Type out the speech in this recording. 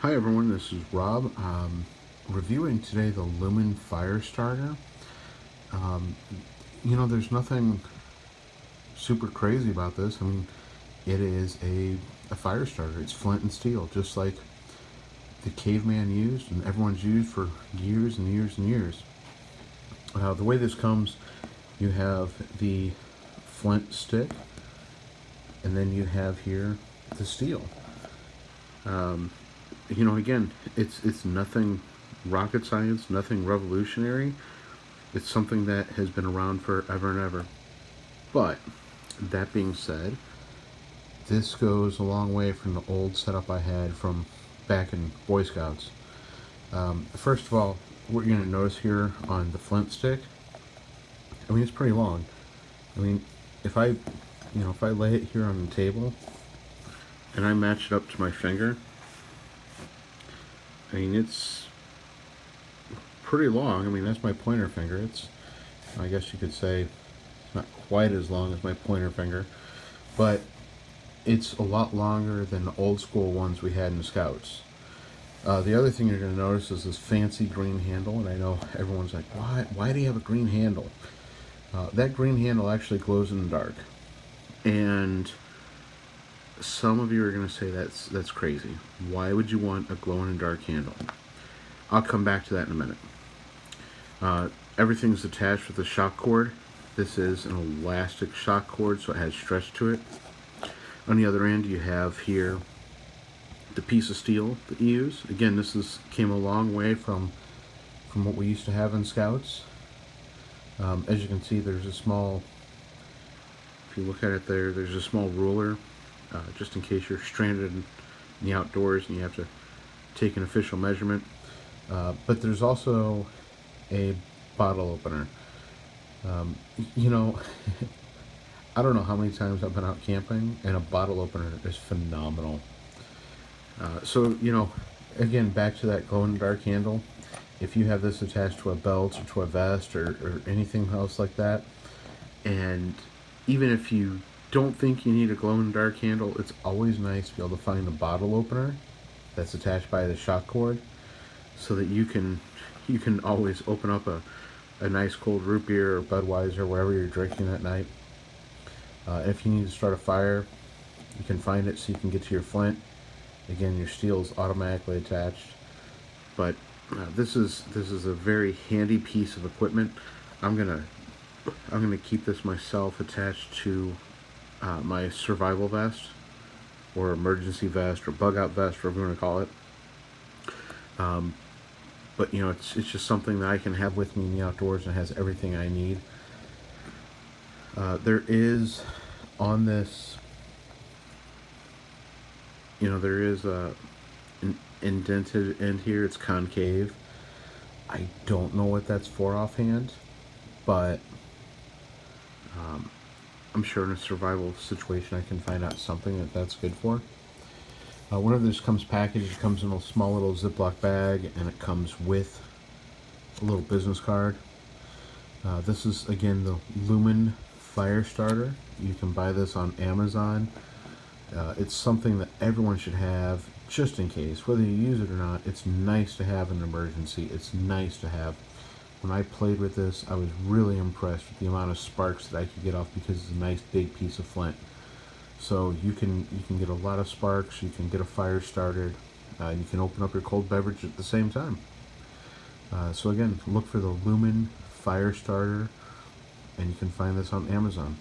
Hi everyone, this is Rob. Reviewing today the Lumen fire starter. Um, there's nothing super crazy about this. I mean, it is a fire starter. It's flint and steel, just like the caveman used and everyone's used for years and years and years. The way this comes, you have the flint stick, and then you have here the steel. Again, it's nothing rocket science, nothing revolutionary. It's something that has been around forever and ever. But that being said, this goes a long way from the old setup I had from back in Boy Scouts. First of all, what you're going to notice here on the flint stick, I mean, it's pretty long. I mean, if I lay it here on the table and I match it up to my finger, I mean, it's pretty long. I mean, that's my pointer finger. I guess you could say, it's not quite as long as my pointer finger, but it's a lot longer than the old school ones we had in the Scouts. The other thing you're going to notice is this fancy green handle, and I know everyone's like, why do you have a green handle? That green handle actually glows in the dark, and some of you are going to say that's crazy. Why would you want a glow-in-the-dark handle? I'll come back to that in a minute. Everything's attached with a shock cord. This is an elastic shock cord, so it has stretch to it. On the other end, you have here the piece of steel that you use. Again, came a long way from what we used to have in Scouts. As you can see, there's a small, if you look at it there's a small ruler, just in case you're stranded in the outdoors and you have to take an official measurement. But there's also a bottle opener. You know, I don't know how many times I've been out camping, and a bottle opener is phenomenal. Again, back to that glow-in-the-dark handle. If you have this attached to a belt or to a vest or anything else like that, and even if you don't think you need a glow-in-the-dark handle, it's always nice to be able to find a bottle opener that's attached by the shock cord, so that you can always open up a nice cold root beer or Budweiser, wherever you're drinking that night. If you need to start a fire, you can find it so you can get to your flint. Again, your steel is automatically attached. But this is a very handy piece of equipment. I'm gonna keep this myself attached to my survival vest, or emergency vest, or bug out vest, whatever you want to call it. But it's just something that I can have with me in the outdoors, and has everything I need. There is on this, there is an indented end here. It's concave. I don't know what that's for offhand, but I'm sure in a survival situation I can find out something that's good for. Whenever this comes packaged, it comes in a small little Ziploc bag, and it comes with a little business card. This is, again, the Lumen fire starter. You can buy this on Amazon. It's something that everyone should have, just in case. Whether you use it or not, it's nice to have in an emergency. It's nice to have. When I played with this, I was really impressed with the amount of sparks that I could get off, because it's a nice big piece of flint. So you can get a lot of sparks. You can get a fire started. You can open up your cold beverage at the same time. So again, look for the Lumen fire starter, and you can find this on Amazon.